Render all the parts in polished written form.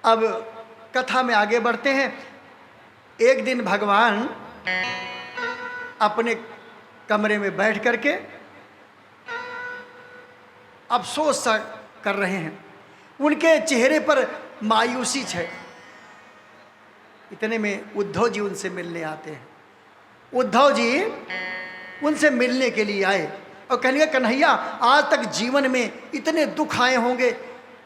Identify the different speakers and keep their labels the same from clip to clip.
Speaker 1: अब कथा में आगे बढ़ते हैं। एक दिन भगवान अपने कमरे में बैठ करके अफसोस सा कर रहे हैं। उनके चेहरे पर मायूसी है। इतने में उद्धव जी उनसे मिलने आते हैं। उद्धव जी उनसे मिलने के लिए आए और कहने लगे, कन्हैया, आज तक जीवन में इतने दुख आए होंगे,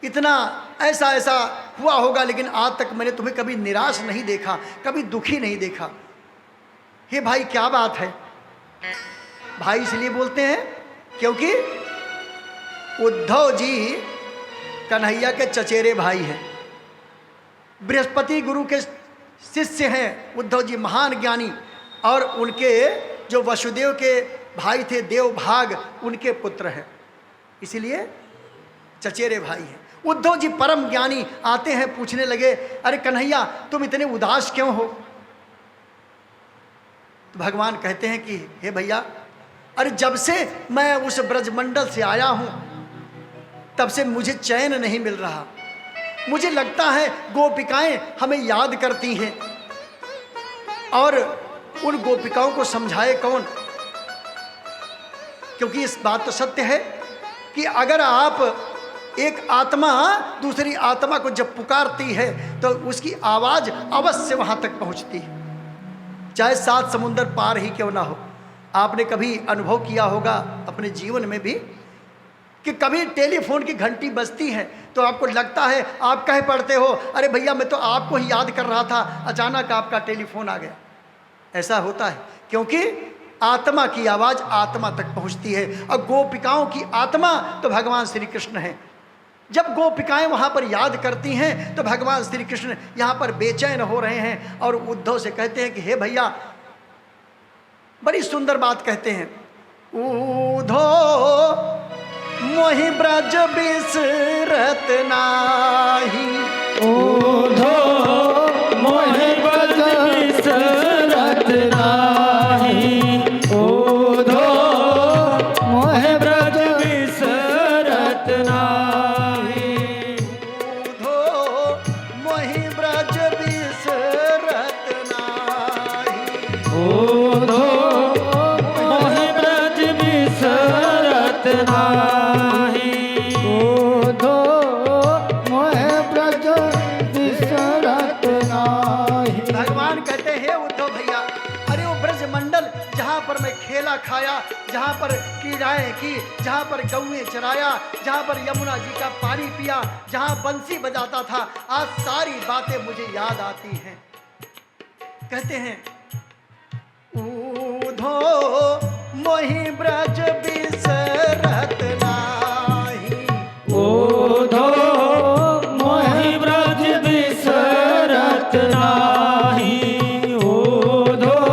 Speaker 1: इतना ऐसा ऐसा हुआ होगा, लेकिन आज तक मैंने तुम्हें कभी निराश नहीं देखा, कभी दुखी नहीं देखा। हे भाई, क्या बात है? भाई इसलिए बोलते हैं क्योंकि उद्धव जी कन्हैया के चचेरे भाई हैं। बृहस्पति गुरु के शिष्य हैं उद्धव जी, महान ज्ञानी। और उनके जो वसुदेव के भाई थे देवभाग, उनके पुत्र हैं, इसीलिए चचेरे भाई हैं। उद्धव जी परम ज्ञानी आते हैं, पूछने लगे, अरे कन्हैया, तुम इतने उदास क्यों हो? तो भगवान कहते हैं कि हे भैया, अरे जब से मैं उस ब्रजमंडल से आया हूं तब से मुझे चैन नहीं मिल रहा। मुझे लगता है गोपिकाएं हमें याद करती हैं, और उन गोपिकाओं को समझाए कौन? क्योंकि इस बात तो सत्य है कि अगर आप एक आत्मा दूसरी आत्मा को जब पुकारती है तो उसकी आवाज़ अवश्य वहाँ तक पहुँचती है, चाहे 7 समुंदर पार ही क्यों ना हो। आपने कभी अनुभव किया होगा अपने जीवन में भी कि कभी टेलीफोन की घंटी बजती है तो आपको लगता है, आप कह पड़ते हो, अरे भैया मैं तो आपको ही याद कर रहा था, अचानक आपका टेलीफोन आ गया। ऐसा होता है क्योंकि आत्मा की आवाज़ आत्मा तक पहुंचती है। और गोपिकाओं की आत्मा तो भगवान श्री कृष्ण है। जब गोपिकाएं वहाँ पर याद करती हैं तो भगवान श्री कृष्ण यहाँ पर बेचैन हो रहे हैं और उद्धव से कहते हैं कि हे भैया, बड़ी सुंदर बात कहते हैं, उद्धव मोहि ब्रज बिसरत नाही,
Speaker 2: उद्धव मोहि ब्रज बिसरत नाही, उद्धव मोहि ब्रज बिसरत नाही,
Speaker 1: उद्धव मोहि ब्रज बिसरत नाही,
Speaker 2: उद्धव मोहि ब्रज बिसरत नाही।
Speaker 1: भगवान कहते हैं उद्धव भैया, अरे वो ब्रजमंडल जहाँ पर मैं खेला खाया, जहाँ पर क्रीड़ाएं की, जहाँ पर गौएं चराया, जहाँ पर यमुना जी का पानी पिया, जहाँ बंसी बजाता था, आज सारी बातें मुझे याद आती हैं। कहते हैं उद्धव मोहि ब्रज बिसरत नाही,
Speaker 2: उद्धव मोहि ब्रज बिसरत नाही, उद्धव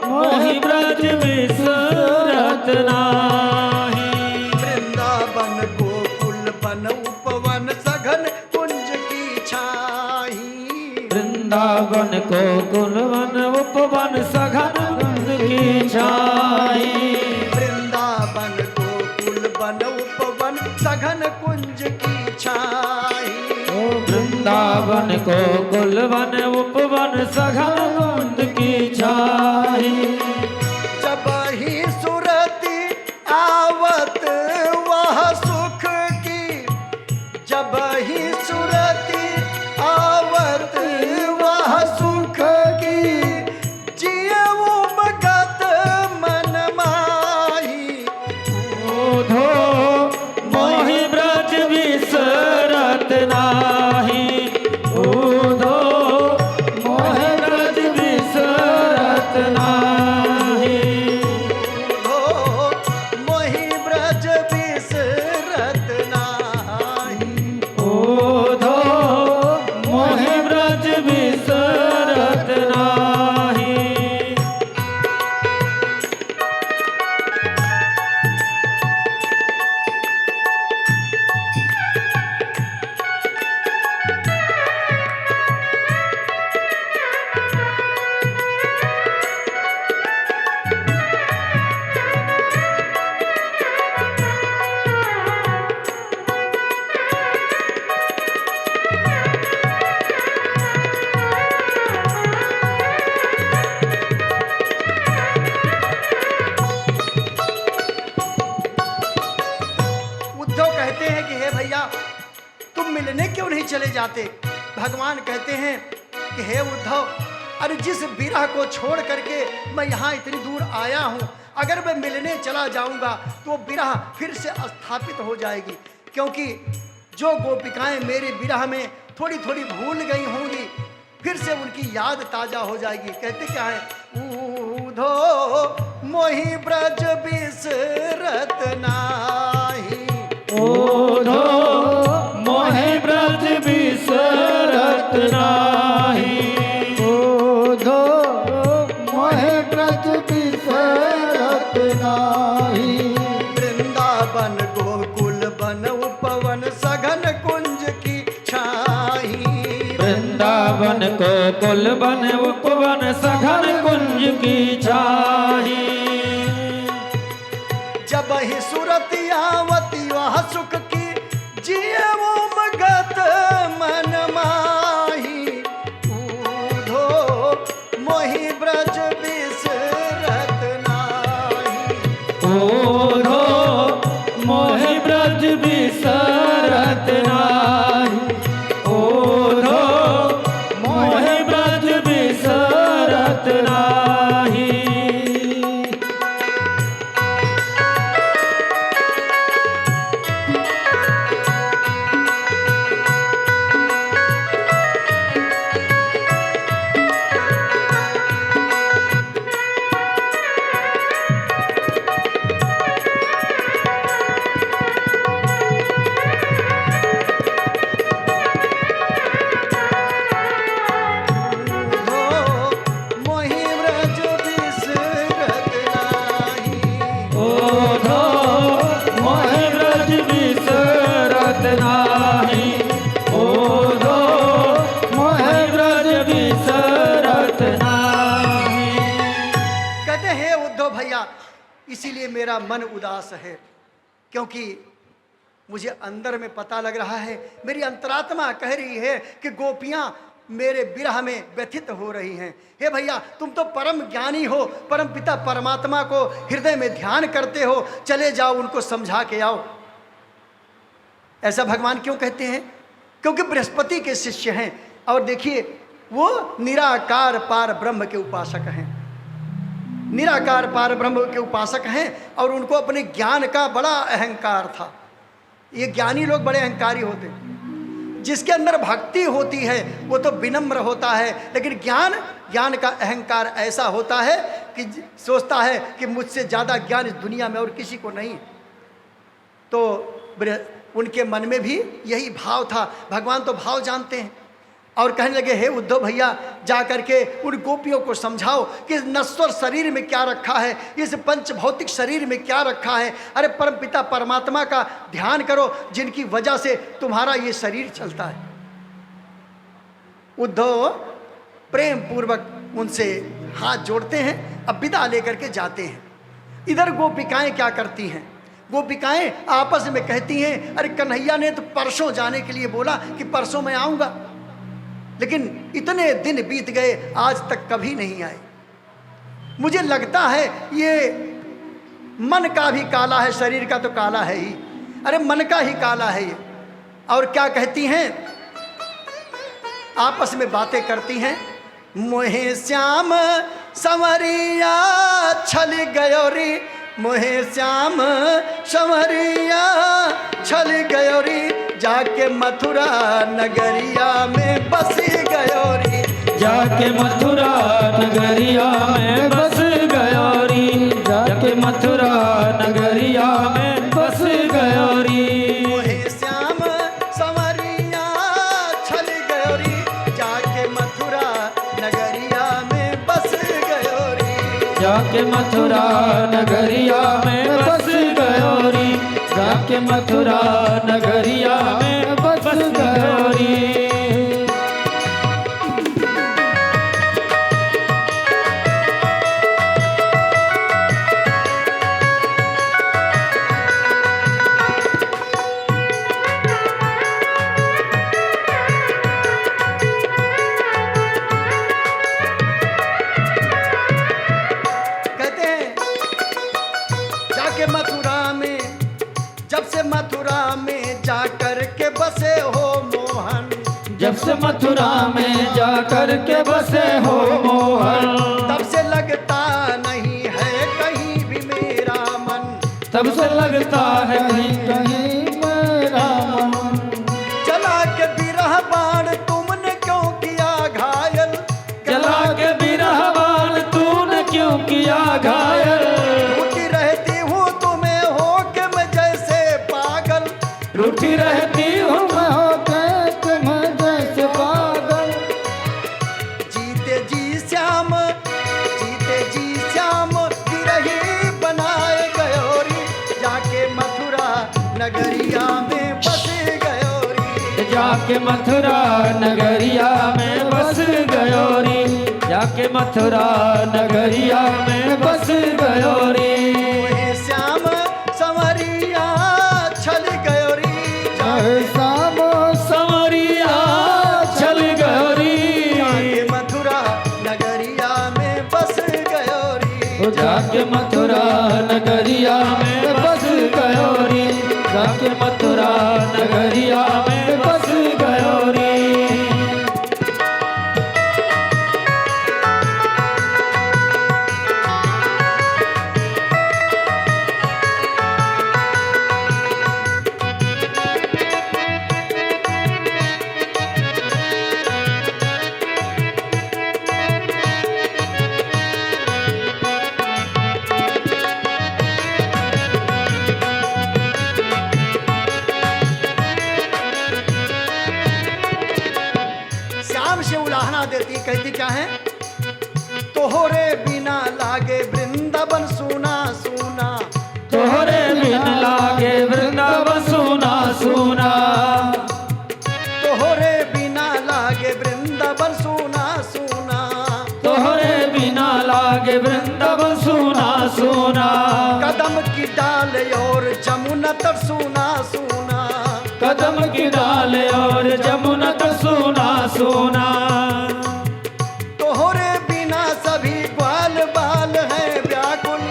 Speaker 2: मोहि ब्रज बिसरत नाही।
Speaker 1: वृंदावन गोकुल वन उपवन सघन कुंज की छाही,
Speaker 2: वृंदावन को कुलवन उपवन सघन कुंज की छाई,
Speaker 1: वृंदावन गोकुल वन उपवन सघन कुंज की छाही,
Speaker 2: वृंदावन को कुलवन उपवन सघन कुंज की छाई।
Speaker 1: जब ही सुरती आवत वह सुख की, जब ही सुरती आवत वह सुख की, जियऊ भगत मन माही,
Speaker 2: उद्धव मोहि ब्रज बिसरत नाही, उद्धव मोहि ब्रज बिसरत नाही।
Speaker 1: मिलने क्यों नहीं चले जाते? भगवान कहते हैं कि हे उद्धव, अरे जिस विरह को छोड़ करके मैं यहाँ इतनी दूर आया हूँ, अगर मैं मिलने चला जाऊँगा तो विरह फिर से स्थापित हो जाएगी, क्योंकि जो गोपिकाएं मेरे विरह में थोड़ी थोड़ी भूल गई होंगी, फिर से उनकी याद ताजा हो जाएगी। कहते क्या है? ऊधो मोहि ब्रज बिसरत नाही,
Speaker 2: ओधो मोहि ब्रज बिसरत नाही,
Speaker 3: ओधो मोहि ब्रज बिसरत नाही।
Speaker 1: वृंदावन गोकुल बन उपवन सघन कुंज की छाही,
Speaker 2: वृंदावन को कुल बन उपवन सघन कुंज की छाही।
Speaker 1: जब ही सुरत आवती वह सुख की, जिये वो मगत मन माही। ऊधो मोहि ब्रज बिसरत नाही,
Speaker 2: ओधो मोहि ब्रज बिसरत नाही, ओधो मोहि ब्रज बिसरत नाही।
Speaker 1: इसीलिए मेरा मन उदास है, क्योंकि मुझे अंदर में पता लग रहा है, मेरी अंतरात्मा कह रही है कि गोपियां मेरे विरह में व्यथित हो रही हैं। हे भैया, तुम तो परम ज्ञानी हो, परम पिता परमात्मा को हृदय में ध्यान करते हो, चले जाओ उनको समझा के आओ। ऐसा भगवान क्यों कहते हैं? क्योंकि बृहस्पति के शिष्य हैं, और देखिए वो निराकार पार ब्रह्म के उपासक हैं, निराकार पार ब्रह्म के उपासक हैं, और उनको अपने ज्ञान का बड़ा अहंकार था। ये ज्ञानी लोग बड़े अहंकारी होते हैं। जिसके अंदर भक्ति होती है वो तो विनम्र होता है, लेकिन ज्ञान का अहंकार ऐसा होता है कि सोचता है कि मुझसे ज़्यादा ज्ञान इस दुनिया में और किसी को नहीं। तो उनके मन में भी यही भाव था। भगवान तो भाव जानते हैं, और कहने लगे, हे उद्धव भैया, जा करके उन गोपियों को समझाओ कि इस नश्वर शरीर में क्या रखा है, इस पंच भौतिक शरीर में क्या रखा है। अरे परम पिता परमात्मा का ध्यान करो, जिनकी वजह से तुम्हारा ये शरीर चलता है। उद्धव प्रेम पूर्वक उनसे हाथ जोड़ते हैं, अब विदा लेकर के जाते हैं। इधर गोपिकाएं क्या करती हैं? गोपिकाएं आपस में कहती हैं, अरे कन्हैया ने तो परसों जाने के लिए बोला कि परसों मैं आऊँगा, लेकिन इतने दिन बीत गए, आज तक कभी नहीं आए। मुझे लगता है ये मन का भी काला है, शरीर का तो काला है ही, अरे मन का ही काला है ये। और क्या कहती हैं? आपस में बातें करती हैं, मोहे श्याम संवरिया छल गयो रे, मोहे श्याम संवरिया छल गयो रे, जाके मथुरा नगरिया में बस गयो रे,
Speaker 2: जाके मथुरा नगरिया में बस गयो रे, जाके मथुरा नगरिया में बस गयो रे।
Speaker 1: मोहे श्याम संवरिया छल गयो रे, जाके मथुरा नगरिया में बस गयो रे,
Speaker 2: जाके मथुरा नगरिया में बस गयो रे, जाके मथुरा नगरिया में बस गयो रे।
Speaker 1: मथुरा में जब से मथुरा में जाकर के बसे हो मोह
Speaker 2: जब से मथुरा में जा कर के बसे हो मोहन,
Speaker 1: तब से लगता नहीं है कहीं भी मेरा मन,
Speaker 2: तब से लगता है कहीं
Speaker 3: कहीं मेरा मन।
Speaker 1: चला के बिरह बाण तुमने क्यों किया घायल,
Speaker 2: जला के बिरह बाण तूने क्यों किया घायल,
Speaker 1: रूठी रहती हूँ तुम्हें हो के मैं जैसे पागल,
Speaker 2: रूठी रहती हूँ
Speaker 3: मैं होके तुम्हें जैसे पागल,
Speaker 1: जीते जी श्याम विरही बनाए गयोरी, जाके मथुरा नगरिया में बस गयोरी,
Speaker 2: जाके मथुरा नगरिया में बस गयोरी, जाके मथुरा नगरिया में बस गयोरी।
Speaker 1: वही श्याम संवरिया छल गयोरी,
Speaker 3: चाहे शाम
Speaker 2: संवरिया चल गयोरी,
Speaker 1: जाके मथुरा नगरिया में बस गयोरी,
Speaker 2: जाके मथुरा नगरिया में बस गयोरी, जाके मथुरा नगरिया में बस गयोरी।
Speaker 1: श्याम से उलाहना देती, कहती क्या है, तोहरे बिना लागे वृंदावन सुना सुना,
Speaker 2: तोहरे बिन लागे वृंदावन सुना सुना,
Speaker 1: तोहरे बिना लागे वृंदावन सुना सुना,
Speaker 2: तोहरे बिना लागे वृंदावन सुना सुना,
Speaker 1: कदम की डाल और जमुना तट सुना सुना,
Speaker 2: कदम की डाल और जमुना तट सुना सुना,
Speaker 1: तोहरे बिना सभी ग्वाल बाल है व्याकुल,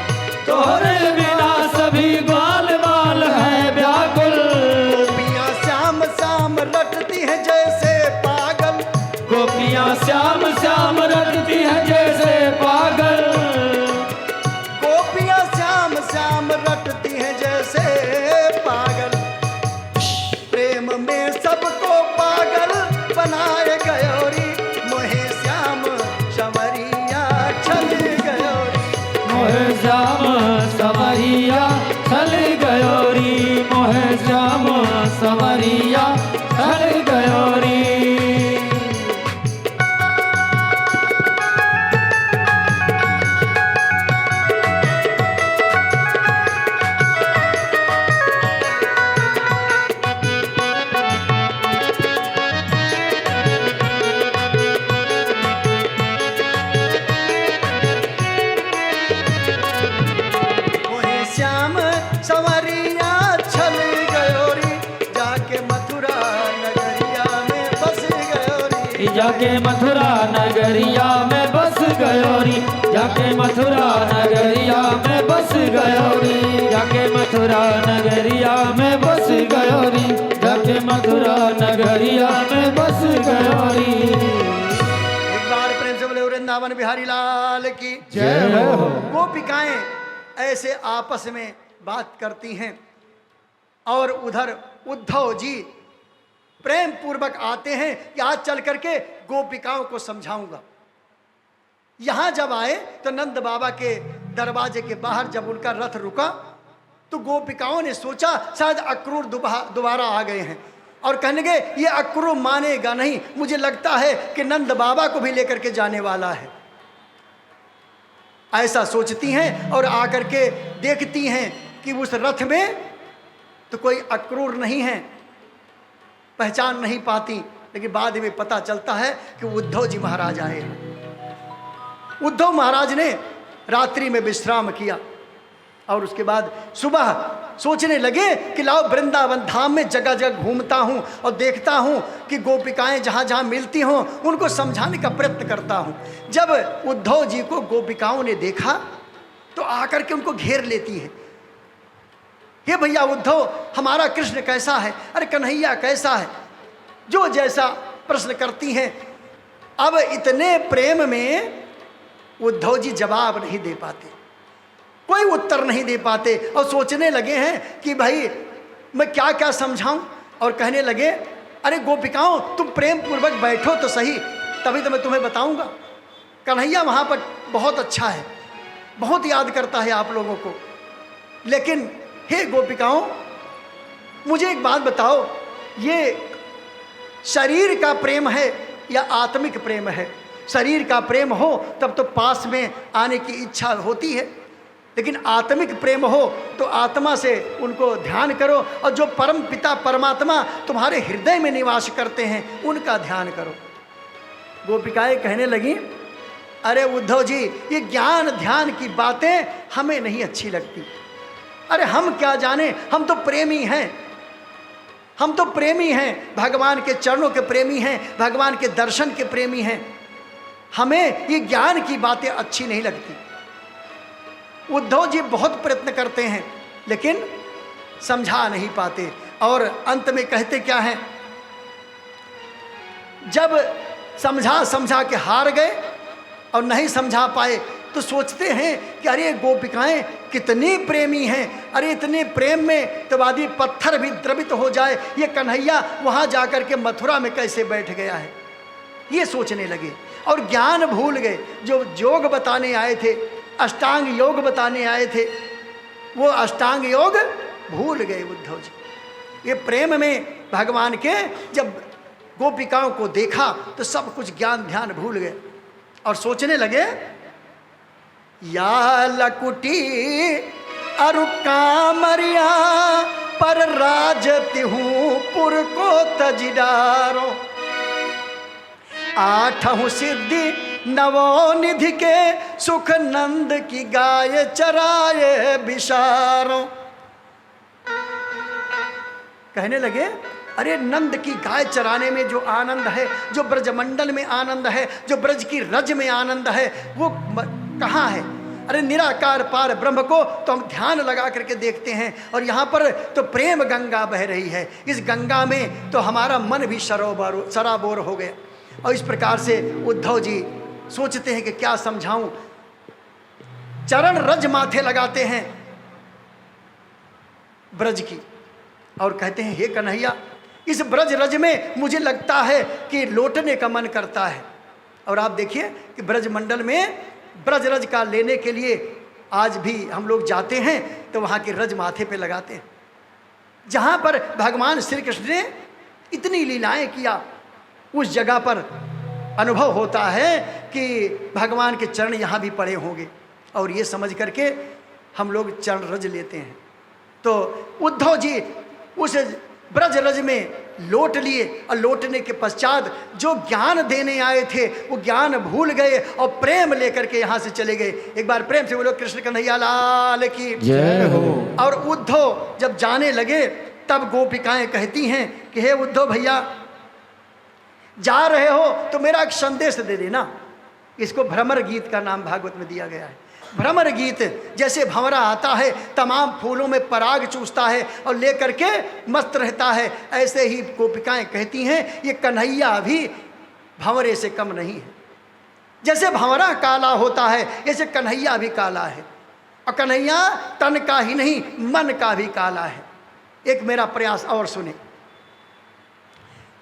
Speaker 2: तोहरे बिना सभी ग्वाल बाल है व्याकुल,
Speaker 1: गोपियाँ श्याम श्याम रटती है जैसे पागल,
Speaker 2: गोपियाँ श्याम श्याम रटती है जैसे पागल,
Speaker 1: गोपियाँ श्याम श्याम रटती है जैसे पागल, प्रेम में सबको पागल बनाए गयोरी, मोहे श्याम संवरिया छल गयोरी,
Speaker 2: मोहे श्याम संवरिया छल गयोरी, मोहे श्याम संवरिया छल गयोरी।
Speaker 1: मोहे श्याम संवरिया छल गयोरी, जाके मथुरा नगरिया में बस गयोरी,
Speaker 2: जाके मथुरा नगरिया में बस गयोरी, जाके मथुरा नगरिया में बस गयोरी, जाके मथुरा नगरिया में बस गयोरी, जाके मथुरा नगरिया में बस गयोरी।
Speaker 1: एक बार प्रेम से बोले वृंदावन बिहारी लाल की
Speaker 3: जय हो।
Speaker 1: गोपिकाएं ऐसे आपस में बात करती हैं और उधर उद्धव जी प्रेम पूर्वक आते हैं कि आज चल करके गोपिकाओं को समझाऊंगा। यहां जब आए तो नंद बाबा के दरवाजे के बाहर जब उनका रथ रुका तो गोपिकाओं ने सोचा शायद अक्रूर दोबारा आ गए हैं और कहने लगे ये अक्रूर मानेगा नहीं, मुझे लगता है कि नंद बाबा को भी लेकर के जाने वाला है। ऐसा सोचती हैं और आकर के देखती हैं कि उस रथ में तो कोई अक्रूर नहीं है, पहचान नहीं पाती, लेकिन बाद में पता चलता है कि उद्धव जी महाराज आए हैं। उद्धव महाराज ने रात्रि में विश्राम किया और उसके बाद सुबह सोचने लगे कि लाओ वृंदावन धाम में जगह जगह घूमता हूँ और देखता हूँ कि गोपिकाएं जहाँ जहाँ मिलती हों उनको समझाने का प्रयत्न करता हूँ। जब उद्धव जी को गोपिकाओं ने देखा तो आकर के उनको घेर लेती हैं। हे भैया उद्धव, हमारा कृष्ण कैसा है? अरे कन्हैया कैसा है? जो जैसा प्रश्न करती हैं। अब इतने प्रेम में उद्धव जी जवाब नहीं दे पाते, कोई उत्तर नहीं दे पाते और सोचने लगे हैं कि भाई मैं क्या क्या समझाऊं। और कहने लगे, अरे गोपिकाओं तुम प्रेम पूर्वक बैठो तो सही, तभी तो मैं तुम्हें बताऊंगा। कन्हैया वहाँ पर बहुत अच्छा है, बहुत याद करता है आप लोगों को, लेकिन हे गोपिकाओं मुझे एक बात बताओ, ये शरीर का प्रेम है या आत्मिक प्रेम है? शरीर का प्रेम हो तब तो पास में आने की इच्छा होती है, लेकिन आत्मिक प्रेम हो तो आत्मा से उनको ध्यान करो, और जो परम पिता परमात्मा तुम्हारे हृदय में निवास करते हैं उनका ध्यान करो। गोपिकाएं कहने लगी, अरे उद्धव जी ये ज्ञान ध्यान की बातें हमें नहीं अच्छी लगती। अरे हम क्या जाने, हम तो प्रेमी हैं, हम तो प्रेमी हैं, भगवान के चरणों के प्रेमी हैं, भगवान के दर्शन के प्रेमी हैं, हमें ये ज्ञान की बातें अच्छी नहीं लगती। उद्धव जी बहुत प्रयत्न करते हैं लेकिन समझा नहीं पाते, और अंत में कहते क्या हैं, जब समझा समझा के हार गए और नहीं समझा पाए तो सोचते हैं कि अरे गोपिकाएं कितनी प्रेमी हैं, अरे इतने प्रेम में तो आदि पत्थर भी द्रवित हो जाए, ये कन्हैया वहाँ जाकर के मथुरा में कैसे बैठ गया है, ये सोचने लगे और ज्ञान भूल गए। जो योग बताने आए थे, अष्टांग योग बताने आए थे, वो अष्टांग योग भूल गए उद्धव जी। ये प्रेम में भगवान के जब गोपिकाओं को देखा तो सब कुछ ज्ञान ध्यान भूल गए और सोचने लगे, या लकुटी अरु कामरिया पर राजती हूँ पुर को तजडारो, आठों सिद्धि नवो निधि के सुख नंद की गाय चराए बिशारो। कहने लगे, अरे नंद की गाय चराने में जो आनंद है, जो ब्रजमंडल में आनंद है, जो ब्रज की रज में आनंद है, वो कहाँ है? अरे निराकार पार ब्रह्म को तो हम ध्यान लगा करके देखते हैं, और यहाँ पर तो प्रेम गंगा बह रही है, इस गंगा में तो हमारा मन भी सराबोर हो गया। और इस प्रकार से उद्धव जी सोचते हैं कि क्या समझाऊं, चरण रज माथे लगाते हैं ब्रज की और कहते हैं, हे कन्हैया इस ब्रज रज में मुझे लगता है कि लौटने का मन करता है। और आप देखिए कि ब्रज मंडल में ब्रज रज का लेने के लिए आज भी हम लोग जाते हैं तो वहाँ के रज माथे पे लगाते हैं, जहाँ पर भगवान श्री कृष्ण ने इतनी लीलाएं किया, उस जगह पर अनुभव होता है कि भगवान के चरण यहाँ भी पड़े होंगे, और ये समझ करके हम लोग चरण रज लेते हैं। तो उद्धव जी उस ब्रज रज में लौट लिए, और लौटने के पश्चात जो ज्ञान देने आए थे वो ज्ञान भूल गए और प्रेम लेकर के यहाँ से चले गए। एक बार प्रेम से बोलो कृष्ण कन्हैया लाल की
Speaker 2: जय हो।
Speaker 1: और उद्धव जब जाने लगे तब गोपिकाएं कहती हैं कि हे उद्धव भैया जा रहे हो तो मेरा एक संदेश दे देना। इसको भ्रमर गीत का नाम भागवत में दिया गया है। भ्रमर गीत, जैसे भंवरा आता है तमाम फूलों में पराग चूसता है और लेकर के मस्त रहता है, ऐसे ही गोपिकाएं कहती हैं ये कन्हैया भी भंवरे से कम नहीं है। जैसे भंवरा काला होता है जैसे कन्हैया भी काला है, और कन्हैया तन का ही नहीं मन का भी काला है। एक मेरा प्रयास और सुने,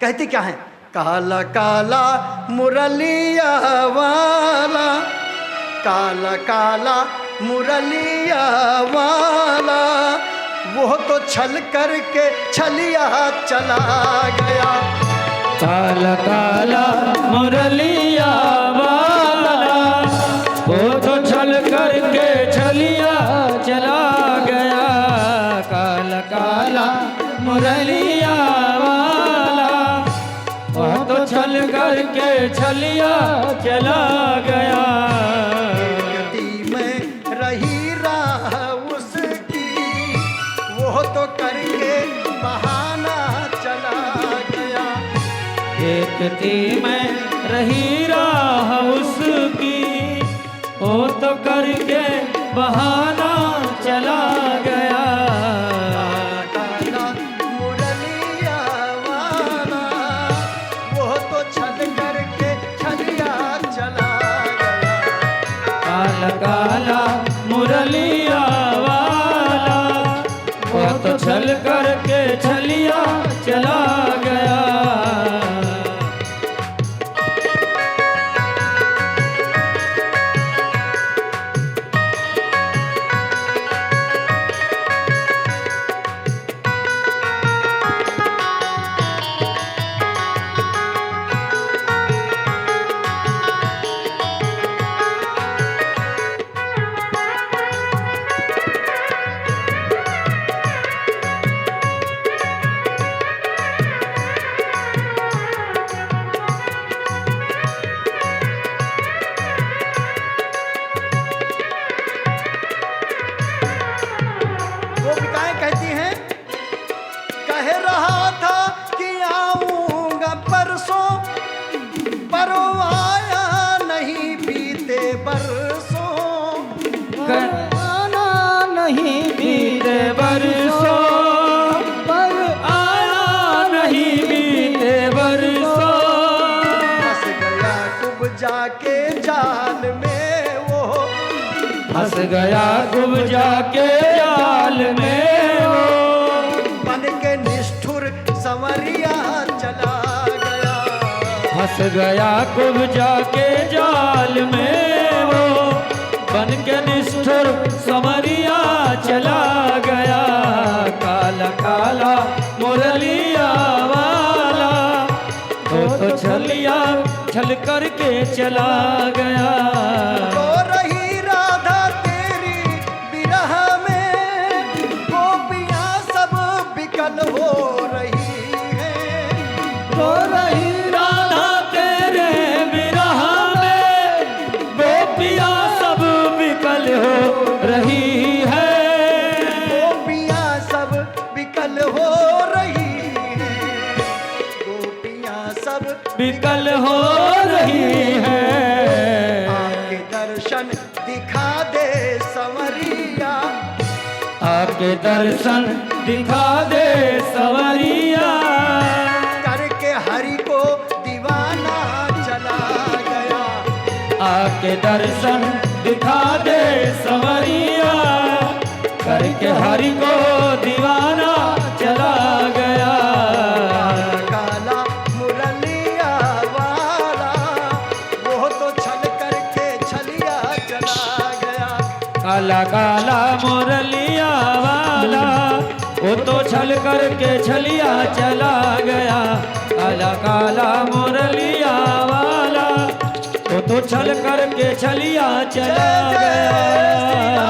Speaker 1: कहते क्या है, काला काला मुरलिया वाला, काला काला मुरलिया वाला, वो तो छल करके छलिया चला गया।
Speaker 2: काला काला मुरलिया वाला, वो तो छल करके छलिया चला गया। काला काला मुरलिया वाला, वो तो छल करके छलिया चला गया।
Speaker 1: रही राह उसकी, वो तो करके बहाना चला गया।
Speaker 2: देखती मैं रही राह उसकी, वो तो करके बहाना चला गया।
Speaker 1: काला मुरलिया वाला, वो तो
Speaker 2: काला काला मुरलिया वाला, वो तो छल करके छलिया चला गया।
Speaker 1: गोपिकाएं कहती हैं, कह रहा था कि आऊंगा परसों, पर वो आया नहीं बीते बरसों।
Speaker 3: आना नहीं
Speaker 2: बीते बरसों,
Speaker 3: पर
Speaker 2: आया नहीं बीते बरसों।
Speaker 1: फंस गया डूब जाके जाल में वो,
Speaker 2: फंस गया डूब जाके जाल में वो,
Speaker 1: बन के निष्ठुर संवरिया चला गया।
Speaker 2: फंस गया डूब जाके जाल में वो, बन के निष्ठुर समरिया चला गया। काला काला मुरलिया वाला, वो तो छलिया छल करके चला गया।
Speaker 1: रो रही राधा तेरी विरह में, गोपियां सब विकल हो रही हैं।
Speaker 3: रो रही
Speaker 2: राधा तेरे विरह में, गोपियां सब विकल हो रही है।
Speaker 1: गोपियां सब विकल हो रही हैं। गोपियां सब
Speaker 2: विकल हो रही है।
Speaker 1: आके दर्शन दिखा दे संवरिया,
Speaker 2: आके दर्शन दिखा दे सवरिया,
Speaker 1: करके हरि को दीवाना चला गया।
Speaker 2: आके दर्शन दिखा दे सवरिया, करके हरि को दीवाना चला गया।
Speaker 1: काला मुरलिया वाला, वो तो छल करके छलिया चला गया।
Speaker 2: काला काला मुरलिया वाला, वो तो छल करके छलिया चला गया। काला काला मुरलिया वाला, वो तो छल करके छलिया चला गया।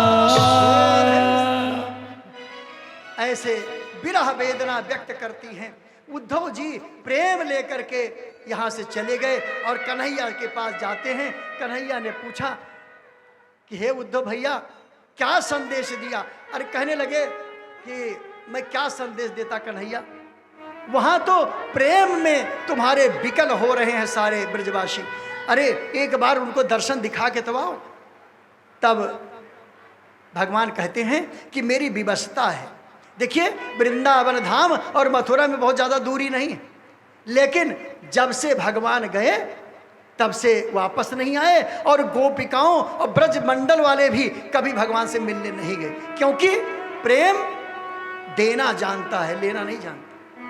Speaker 1: ऐसे विरह वेदना व्यक्त करती हैं। उद्धव जी प्रेम लेकर के यहाँ से चले गए और कन्हैया के पास जाते हैं। कन्हैया ने पूछा कि हे उद्धव भैया, क्या संदेश दिया? अरे कहने लगे कि मैं क्या संदेश देता कन्हैया, वहाँ तो प्रेम में तुम्हारे विकल हो रहे हैं सारे ब्रजवासी। अरे एक बार उनको दर्शन दिखा के तो आओ। तब भगवान कहते हैं कि मेरी विवशता है। देखिए, वृंदावन धाम और मथुरा में बहुत ज़्यादा दूरी नहीं है, लेकिन जब से भगवान गए तब से वापस नहीं आए, और गोपिकाओं और ब्रज मंडल वाले भी कभी भगवान से मिलने नहीं गए, क्योंकि प्रेम देना जानता है, लेना नहीं जानता।